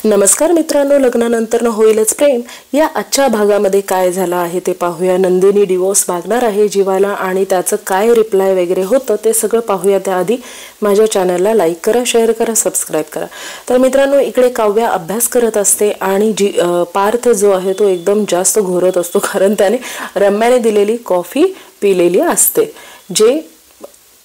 नमस्कार मित्रांनो, लग्नानंतर होईलच प्रेम या आजच्या भागामध्ये काय झालं आहे ते पाहूया। नंदिनी डिवोर्स मागणार आहे जीवाला आणि त्याचं काय रिप्लाय वगैरे होतं ते सगळं पाहूया। त्याआधी माझ्या चॅनलला लाईक करा, शेअर करा, सबस्क्राइब करा। तर मित्रांनो, इकडे काव्या अभ्यास करत असते आणि पार्थ जो आहे तो एकदम जास्त घोरत असतो, कारण त्याने रम्याने दिलेली कॉफी पिलेली असते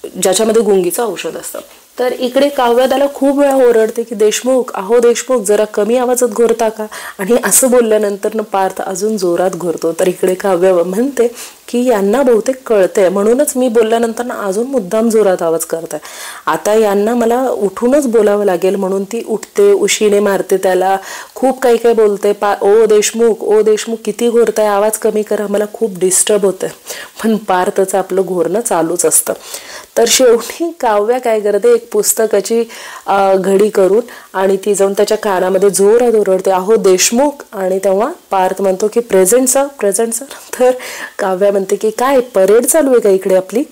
ज्याच्यामध्ये गुंगीचं औषध असतं। तर इकडे काव्या त्याला खूप वेळा ओरडते की देशमुख, अहो देशमुख, जरा कमी आवाजात घोरता का? आणि असं बोलल्यानंतर पार्थ अजून जोरात घोरतो। तर इकडे काव्या म्हणते की यांना बहुतेक कळतंय, म्हणूनच मी बोलल्यानंतर अजून मुद्दाम जोरात आवाज करताय। आता यांना मला उठूनच बोलावं लागेल, म्हणून ती उठते, उशीने मारते त्याला, खूप काही काही बोलते। ओ देशमुख, ओ देशमुख, किती घोरताय, आवाज कमी करा, मला खूप डिस्टर्ब होतंय। पण पार्थचं आपलं घोरणं चालूच असतं। तर शेवटी काव्या काय करते, एक पुस्तकाची घडी करून आणि ती जाऊन त्याच्या कानामध्ये जोरात ओरडते, अहो देशमुख। आणि तेव्हा पार्थ म्हणतो की प्रेझेंट सर, प्रेझेंट सर। तर काव्या म्हणते की काय परेड चालू आहे का इकडे आपली?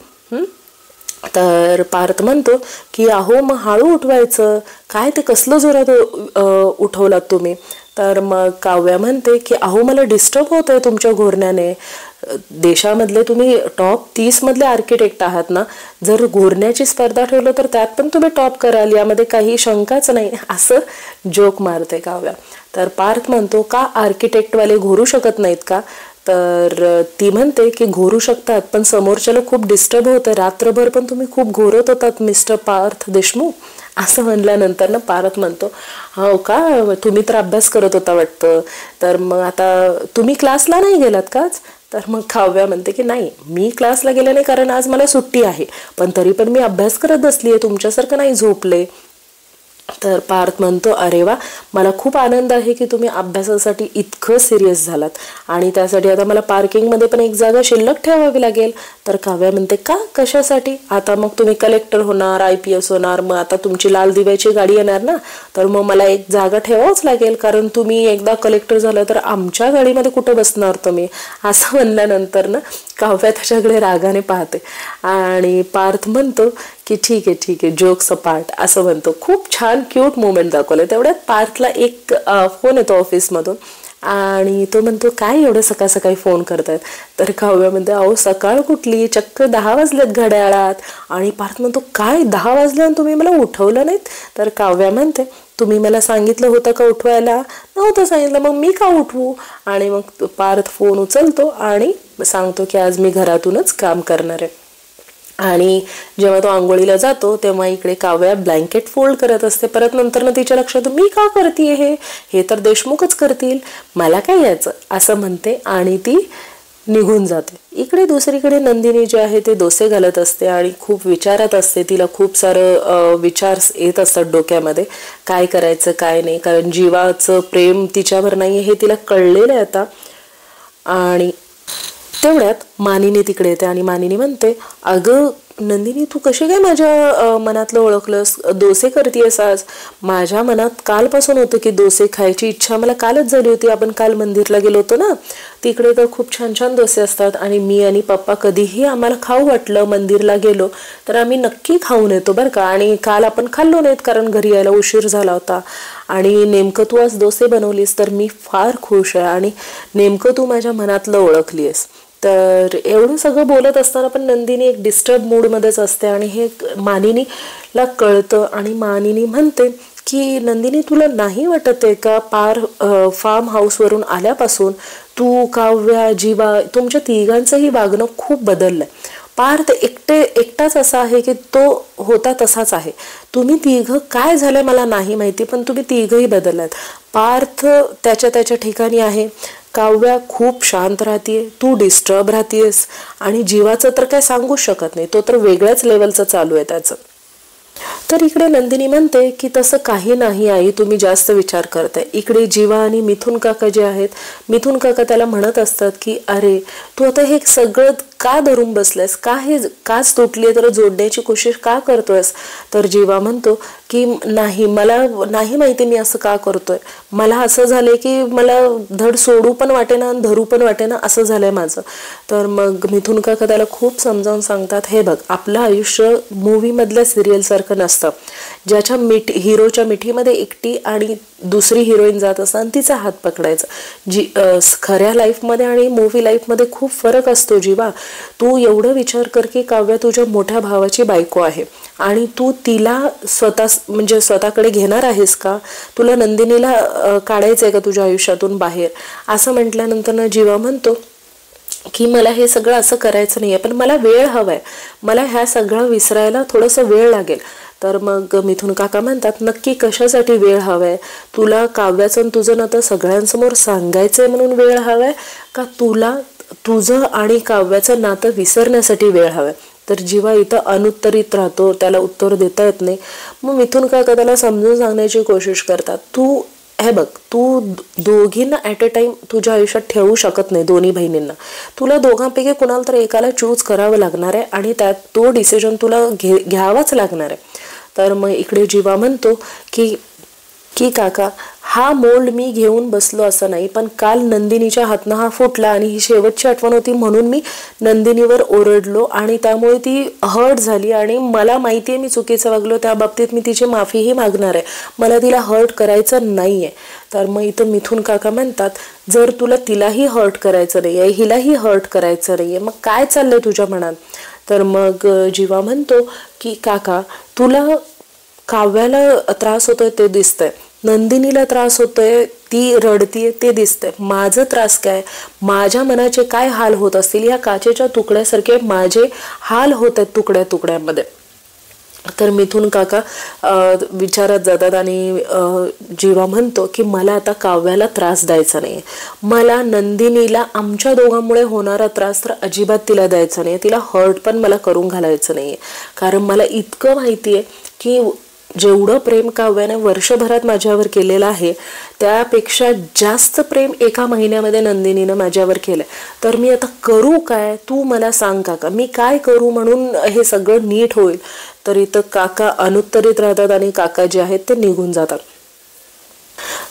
तर पार्थ म्हणतो की अहो मग हळू उठवायचं, काय ते कसलं जोरात उठवलात तुम्ही? तर मग काव्या म्हणते की अहो मला डिस्टर्ब होत आहे तुमच्या घोरण्याने। देशामधले तुम्ही टॉप 30 मधले आर्किटेक्ट आहात ना, जर घोरण्याची स्पर्धा ठेवलं तर त्यात पण तुम्ही टॉप कराल, यामध्ये काही शंकाच नाही, असं जोक मारते काव्या। तर पार्थ म्हणतो का आर्किटेक्टवाले घोरू शकत नाहीत का? तर ती म्हणते की घोरू शकतात, पण समोरच्याला खूप डिस्टर्ब होतं, रात्रभर पण तुम्ही खूप घोरत होतात मिस्टर पार्थ देशमुख। असं म्हणल्यानंतर पार्थ म्हणतो, हो का, तुम्ही तर अभ्यास करत होता वाटतं, तर मग आता तुम्ही क्लासला नाही गेलात काच? तर मग काव्या म्हणते की नाही, मी क्लासला गेले नाही, कारण आज मला सुट्टी आहे, पण तरी पण मी अभ्यास करत बसली आहे, तुमच्यासारखं नाही झोपले। तर पार्थ म्हणतो, अरे वा, मला खूप आनंद आहे की तुम्ही अभ्यासासाठी इतकं सिरियस झालात, आणि त्यासाठी आता मला पार्किंगमध्ये पण एक जागा शिल्लक ठेवावी लागेल। तर काव्या म्हणते का, कशासाठी? आता मग तुम्ही कलेक्टर होणार, IPS होणार, मग आता तुमची लाल दिव्याची गाडी येणार ना, तर मग मला एक जागा ठेवावंच लागेल, कारण तुम्ही एकदा कलेक्टर झालं तर आमच्या गाडीमध्ये कुठं बसणार तुम्ही? असं म्हणल्यानंतर काव्या त्याच्याकडे रागाने पाहते आणि पार्थ म्हणतो की ठीक आहे ठीक आहे, जोक्स अपार्ट असं म्हणतो। खूप छान क्यूट मोमेंट दाखवलं। तेवढ्यात पार्थला एक फोन येतो ऑफिसमधून आणि तो म्हणतो काय एवढं सकाळ सकाळी फोन करतायत? तर काव्या म्हणते, अहो सकाळ कुठली, चक्क 10 वाजलेत घड्याळात। आणि पार्थ म्हणतो, काय 10 वाजले आणि तुम्ही मला उठवलं नाहीत? तर काव्या म्हणते, तुम्ही मला सांगितलं होतं का उठवायला? नव्हतं सांगितलं, मग मी का उठवू? आणि मग पार्थ फोन उचलतो आणि सांगतो की आज मी घरातूनच काम करणार आहे। आणि जेव्हा तो आंघोळीला जातो तेव्हा इकडे काव्या ब्लँकेट फोल्ड करत असते। परत नंतर तिच्या लक्षात, मी का करते हे तर देशमुखच करतील, मला काय यायचं, असं म्हणते आणि ती निघून जाते। इकडे दुसरीकडे नंदिनी जे आहे ते डोसे घालत असते आणि खूप विचारात असते। तिला खूप सारं विचार येत असतात डोक्यामध्ये, काय करायचं काय नाही, कारण जीवाचं प्रेम तिच्यावर नाही हे तिला कळलेलं आहे आता। आणि तेवढ्यात मानिनी तिकडे येते आणि मानिनी म्हणते, अगं नंदिनी, तू कशी काय माझ्या मनातलं ओळखलंस? डोसे करतेस आज? माझ्या मनात कालपासून होतं की डोसे खायची इच्छा मला कालच झाली होती। आपण काल मंदिरला गेलो होतो ना, तिकडे तर खूप छान छान डोसे असतात आणि मी आणि पप्पा कधीही आम्हाला खाऊ वाटलं मंदिरला गेलो तर आम्ही नक्की खाऊन येतो बरं का। आणि काल आपण खाल्लो नाहीत कारण घरी यायला उशीर झाला होता, आणि नेमकं तू आज डोसे बनवलीस तर मी फार खुश आहे, आणि नेमकं तू माझ्या मनातलं ओळखलीस। तर एवढं सगळं बोलत असताना पण नंदिनी एक डिस्टर्ब मूडमध्येच असते आणि हे मानिनीला कळतं। आणि मानिनी म्हणते की नंदिनी, तुला नाही वाटत आहे का फार्म हाऊसवरून आल्यापासून तू, काव्या, जीवा, तुमच्या तिघांचंही वागणं खूप बदललंय? पार्थ एकटाच असा आहे की तो होता तसाच आहे, तुम्ही तिघं काय झालंय मला नाही माहिती, पण तुम्ही तिघंही बदललात। पार्थ त्याच्या ठिकाणी आहे, काव्या खूप शांत राहतीये, तू डिस्टर्ब राहतीयस, आणि जीवाचं तर काय सांगूच शकत नाही, तो तर वेगळ्याच लेवलचं चालू आहे त्याचं। तर इकडे नंदिनी म्हणते की तसं काही नाही आई, तुम्ही जास्त विचार करताय। इकडे जीवा आणि मिथुन काका जे आहेत, मिथुन काका त्याला म्हणत असतात की अरे तू आता हे सगळं का धरून बसलायस, का हे काच तुटली तर जोडण्याची कोशिश का करतोयस. तर जीवा म्हणतो की नाही, मला नाही माहिती मी असं का करतोय. मला असं झालंय की मला धड सोडू पण वाटेना आणि धरू पण वाटेना, असं झालंय माझं. तर मग मिथुन काका त्याला खूप समजावून सांगतात, हे बघ आपलं आयुष्य मूवी मधल्या सिरियल सारखं नसतं, ज्याच्या हिरोच्या मिठीमध्ये एकटी आणि दुसरी हिरोईन जात असतात आणि तिचा हात पकडायचा. खऱ्या लाईफमध्ये आणि मूवी लाईफमध्ये खूप फरक असतो जीवा. तू एवढं विचार कर की काव्या तुझ्या मोठ्या भावाची बायको आहे आणि तू तिला स्वतःकडे घेणार आहेस का, तुला नंदिनीला काढायचंय का तुझ्या आयुष्यातून बाहेर. असं म्हटल्यानंतर जीवा म्हणतो की मला हे सगळं असं करायचं नाहीये, पण मला वेळ हवाय, मला ह्या सगळं विसरायला थोडंसं वेळ लागेल. तर मग मिथुन काका म्हणतात, नक्की कशासाठी वेळ हवाय, तुला काव्याचं तुझं नातं सगळ्यांसमोर सांगायचंय म्हणून वेळ हवाय का तुला तुझं आणि काव्याचं नातं विसरण्यासाठी वेळ हवाय. तर जीवा इथं अनुत्तरित राहतो, त्याला उत्तर देता येत नाही. मग मिथुन काका त्याला समजून सांगण्याची कोशिश करतात, तू हे बघ, तू दोघींना ॲट अ टाइम तुझ्या आयुष्यात ठेवू शकत नाही, दोन्ही बहिणींना. तुला दोघांपैकी कुणाला तर एकाला चूज करावं लागणार आहे आणि त्यात तो डिसिजन तुला घ्यावाच लागणार आहे. तर मग इकडे जीवा म्हणतो की काका हा मोल्ड मी घेऊन बसलो असं नाही, पण काल नंदिनीच्या हातनं हा फुटला आणि ही शेवटची आठवण होती म्हणून मी नंदिनीवर ओरडलो आणि त्यामुळे ती हर्ट झाली आणि मला माहिती आहे मी चुकीचं वागलो, त्या बाबतीत मी तिची माफीही मागणार आहे, मला तिला हर्ट करायचं नाही आहे. तर मग इथं मिथुन काका म्हणतात, जर तुला तिलाही हर्ट करायचं नाही आहे, हिलाही हर्ट करायचं नाही आहे, मग काय चाललंय तुझ्या मनात. तर मग जीवा म्हणतो की काका तुला काव्याला त्रास होतोय ते दिसतंय, नंदिनीला त्रास होतोय, ती रडतीये ते दिसतंय, माझं त्रास काय, माझ्या मनाचे काय हाल होत असतील, या काचेच्या तुकड्यासारखे माझे हाल होत आहेत तुकड्या तुकड्यामध्ये. तर मिथुन काका विचारात जातात आणि जीवा म्हणतो की मला आता काव्याला त्रास द्यायचा नाही, मला नंदिनीला आमच्या दोघांमुळे होणारा त्रास तर अजिबात तिला द्यायचा नाही, तिला हर्ट पण मला करून घालायचं नाही. कारण मला इतकं माहिती आहे की जेवढं प्रेम काव्याने वर्षभरात माझ्यावर केलेलं आहे त्यापेक्षा जास्त प्रेम एका महिन्यामध्ये नंदिनीनं माझ्यावर केलंय. तर मी आता करू काय, तू मला सांग काका, मी काय करू म्हणून हे सगळं नीट होईल. तर इथं काका अनुत्तरित राहतात आणि काका जे आहेत ते निघून जातात.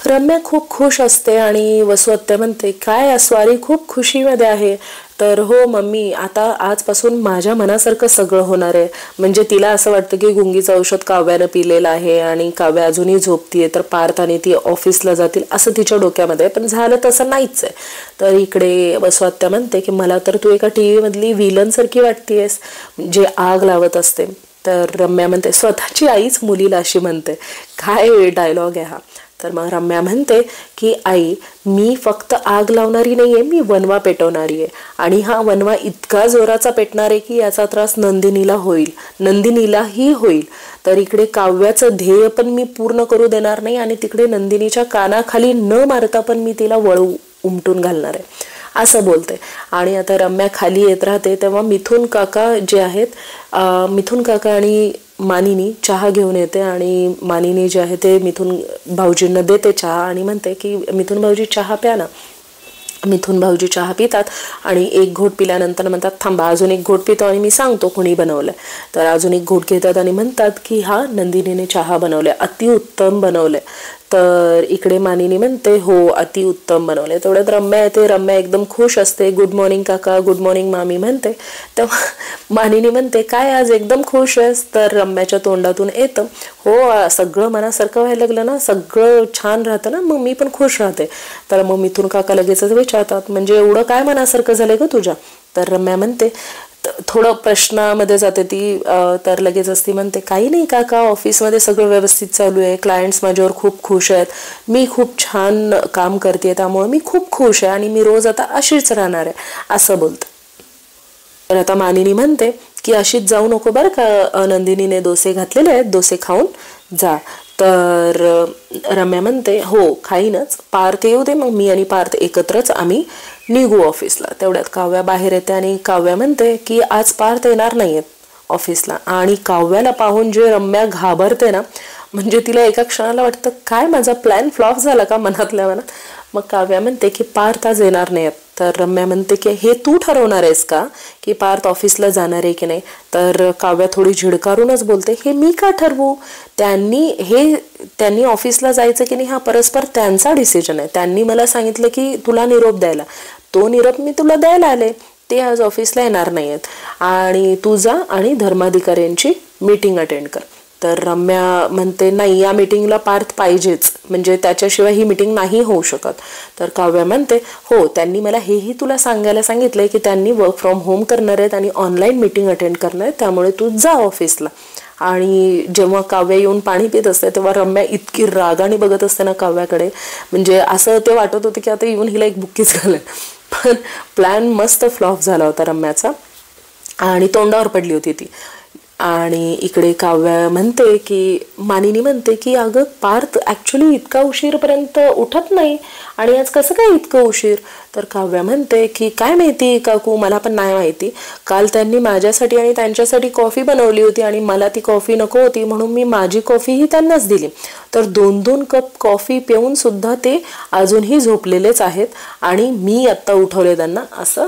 रम्या खूप खुश असते आणि वसू आत्या म्हणते, काय स्वारी खूप खुशीमध्ये आहे. तर हो मम्मी, आता आजपासून माझ्या मनासारखं सगळं होणार आहे. म्हणजे तिला असं वाटतं की गुंगीचं औषध काव्यानं पिलेलं आहे आणि काव्या अजूनही झोपतीये, तर पार्थ आणि ती ऑफिसला जातील असं तिच्या डोक्यामध्ये, पण झालं तसं नाहीच आहे. तर इकडे वसू आत्या म्हणते की मला तर तू एका टीव्ही मधली विलन सारखी वाटतेस, जे आग लावत असते. तर रम्या म्हणते, स्वतःची आईच मुलीला अशी म्हणते, काय डायलॉग आहे हा. तर मग रम्या म्हणते की आई, मी फक्त आग लावणारी नाहीये, मी वनवा पेटवणारी आहे आणि हा वनवा इतका जोराचा पेटणार आहे की याचा त्रास नंदिनीला होईल, नंदिनीलाही होईल. तर इकडे काव्याचं ध्येय पण मी पूर्ण करू देणार नाही आणि तिकडे नंदिनीच्या कानाखाली न मारता पण मी तिला वळू उमटून घालणार आहे असं बोलते. आणि आता रम्या खाली येत राहते तेव्हा मिथुन काका जे आहेत, मिथुन काका आणि मानिनी चहा घेऊन येते आणि मानिनी जे आहे ते मिथुन भाऊजींना देते चहा आणि म्हणते की मिथुन भाऊजी चहा प्या ना. मिथुन भाऊजी चहा पितात आणि एक घोट पिल्यानंतर म्हणतात, थांबा अजून एक घोट पितो आणि मी सांगतो कोणी बनवलंय. तर अजून एक घोट घेतात आणि म्हणतात की हा नंदिनीने चहा बनवलाय, अतिउत्तम बनवलंय. तर इकडे मानिनी म्हणते, हो अतिउत्तम बनवले. तेवढ्यात रम्या येते, रम्या एकदम खुश असते, गुड मॉर्निंग काका, गुड मॉर्निंग मामी म्हणते. तेव्हा मानिनी म्हणते, काय आज एकदम खुश आहेस. तर रम्याच्या तोंडातून येतं, हो सगळं मनासारखं व्हायला लागलं ना, सगळं छान राहतं ना, मग मी पण खुश राहते. तर मग मिथुन काका लगेचच विचारतात, म्हणजे एवढं काय मनासारखं झालंय ग तुझ्या. तर रम्या म्हणते, थोडं प्रश्नामध्ये जाते ती. तर लगेच असती म्हणते, काही नाही काका, ऑफिसमध्ये सगळं व्यवस्थित चालू आहे, क्लायंट्स माझ्यावर खूप खुश आहेत, मी खूप छान काम करते त्यामुळे मी खूप खुश आहे आणि मी रोज आता अशीच राहणार आहे असं बोलते. तर आता मानिनी म्हणते की अशीच जाऊ नको बरं का, नंदिनीने डोसे घातलेले आहेत, डोसे खाऊन जा. तर रम्या म्हणते, हो खाईनच, पार्थ येऊ दे, मग मी आणि पार्थ एकत्रच आम्ही निघू ऑफिसला. तेवढ्यात काव्या बाहेर येते आणि काव्या म्हणते की आज पार्थ येणार नाहीयेत ऑफिसला. आणि काव्याला पाहून जे रम्या घाबरते ना, म्हणजे तिला एका क्षणाला वाटतं काय माझा प्लॅन फ्लॉप झाला का मनातल्या मनात. मग काव्या म्हणते की पार्थ आज येणार नाहीयेत. तर रम्या म्हणते की हे तू ठरवणार आहेस का की पार्थ ऑफिसला जाणार आहे की नाही. तर काव्या थोडी झिडकारूनच बोलते हे मी का ठरवू, त्यांनी ऑफिसला जायचं की नाही हा परस्पर त्यांचा डिसिजन आहे. त्यांनी मला सांगितलं की तुला निरोप द्यायला, तो निरोप मी तुला द्यायला आले. ते आज ऑफिसला येणार नाही आहेत आणि तू जा आणि धर्माधिकाऱ्यांची मीटिंग अटेंड कर. तर रम्या म्हणते नाही, या मीटिंगला पार्थ पाहिजेच, म्हणजे त्याच्याशिवाय ही मीटिंग नाही होऊ शकत. तर काव्या म्हणते हो, त्यांनी मला हेही तुला सांगायला सांगितलंय की त्यांनी वर्क फ्रॉम होम करणार आहेत आणि ऑनलाईन मीटिंग अटेंड करणार आहेत, त्यामुळे तू जा ऑफिसला. आणि जेव्हा काव्या येऊन पाणी पित असते तेव्हा रम्या इतकी रागाने बघत असते ना काव्याकडे, म्हणजे असं ते वाटत होतं की आता येऊन हिला एक बुक्कीच घालेल. पण प्लॅन मस्त फ्लॉप झाला होता रम्याचा आणि तोंडावर पडली होती ती. आणि इकडे काव्या म्हणते की मानिनी म्हणते की अगं पार्थ ॲक्च्युली इतका उशीरपर्यंत उठत नाही आणि आज कसं काय इतकं उशीर. तर काव्या म्हणते की काय माहिती काकू, मला पण नाही माहिती. काल त्यांनी माझ्यासाठी आणि त्यांच्यासाठी कॉफी बनवली होती आणि मला ती कॉफी नको होती म्हणून मी माझी कॉफीही त्यांनाच दिली. तर 2-2 कप कॉफी पिऊन सुद्धा ते अजूनही झोपलेलेच आहेत आणि मी आत्ता उठवले त्यांना, असं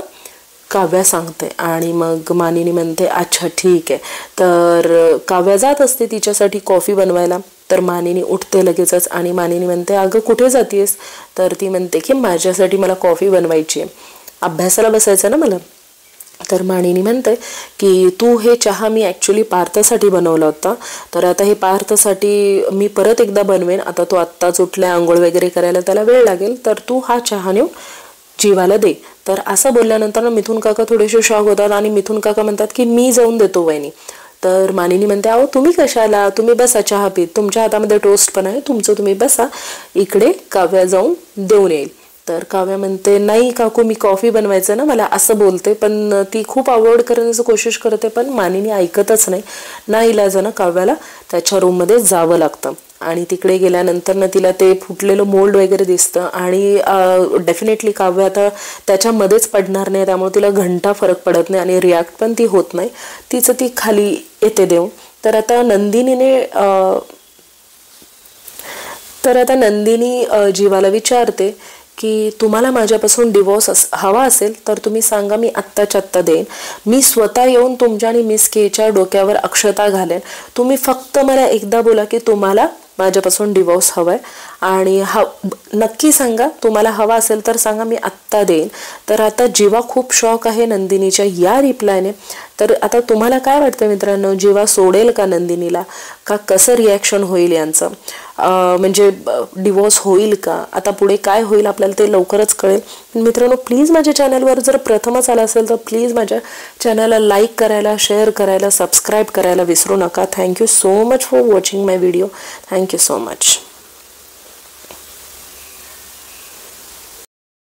काव्या सांगते. आणि मग मानिनी म्हणते अच्छा ठीक आहे. तर काव्या जात असते तिच्यासाठी कॉफी बनवायला. तर मानिनी उठते लगेचच आणि मानिनी म्हणते अगं कुठे जातीयस. तर ती म्हणते की माझ्यासाठी मला कॉफी बनवायची आहे, अभ्यासाला बसायचं ना मला. तर मानिनी म्हणते की तू हे चहा मी ॲक्च्युली पार्थसाठी बनवला होता, तर आता हे पार्थसाठी मी परत एकदा बनवेन. आता तो आत्ताच उठल्या, आंघोळ वगैरे करायला त्याला वेळ लागेल, तर तू हा चहा नेऊन जीवाला दे. तर असं बोलल्यानंतर मिथुन काका थोडेसे शॉक होतात आणि मिथुन काका म्हणतात की मी जाऊन देतो वहिनी. तर मानिनी म्हणते अहो तुम्ही कशाला, तुम्ही बसा चहा पीत, तुमच्या हातामध्ये टोस्ट पण आहे, तुमचं तुम्ही बसा, इकडे काव्या जाऊन देऊन येईल. तर काव्या म्हणते नाही काकू मी कॉफी बनवायचं ना मला, असं बोलते. पण ती खूप अवॉइड करण्याची कोशिश करते पण मानिनी ऐकतच नाही. नाईलाजानं काव्याला त्याच्या रूममध्ये जावं लागतं. आणि तिकडे गेल्यानंतर ना तिला ते फुटलेलं मोल्ड वगैरे दिसतं आणि डेफिनेटली काव्य आता त्याच्यामध्येच पडणार नाही, त्यामुळे तिला घंटा फरक पडत नाही आणि रिॲक्ट पण ती होत नाही, तिचं ती खाली येते देऊन. तर आता नंदिनी जीवाला विचारते की तुम्हाला माझ्यापासून डिवोर्स हवा असेल तर तुम्ही सांगा, मी आत्ताच्या आत्ता देईन. मी स्वतः येऊन तुमच्या आणि मिस केच्या डोक्यावर अक्षता घालेन. तुम्ही फक्त मला एकदा बोला की तुम्हाला माझ्यापासून डिवोर्स हवाय आणि नक्की सांगा, तुम्हाला हवा असेल तर सांगा, मी आत्ता देईन. तर आता जीवा खूप शॉक आहे नंदिनीच्या या रिप्लायने. तर आता तुम्हाला काय वाटतं मित्रांनो, जीवा सोडेल का नंदिनीला, का कसं रिॲक्शन होईल यांचं, म्हणजे डिवोर्स होईल का, आता पुढे काय होईल आपल्याला ते लवकरच कळेल. मित्रांनो प्लीज माझ्या चॅनलवर जर प्रथमच आला असेल तर प्लीज माझ्या चॅनलला लाईक करायला, शेअर करायला, सबस्क्राईब करायला विसरू नका. Thank you so much for watching my video. Thank you so much.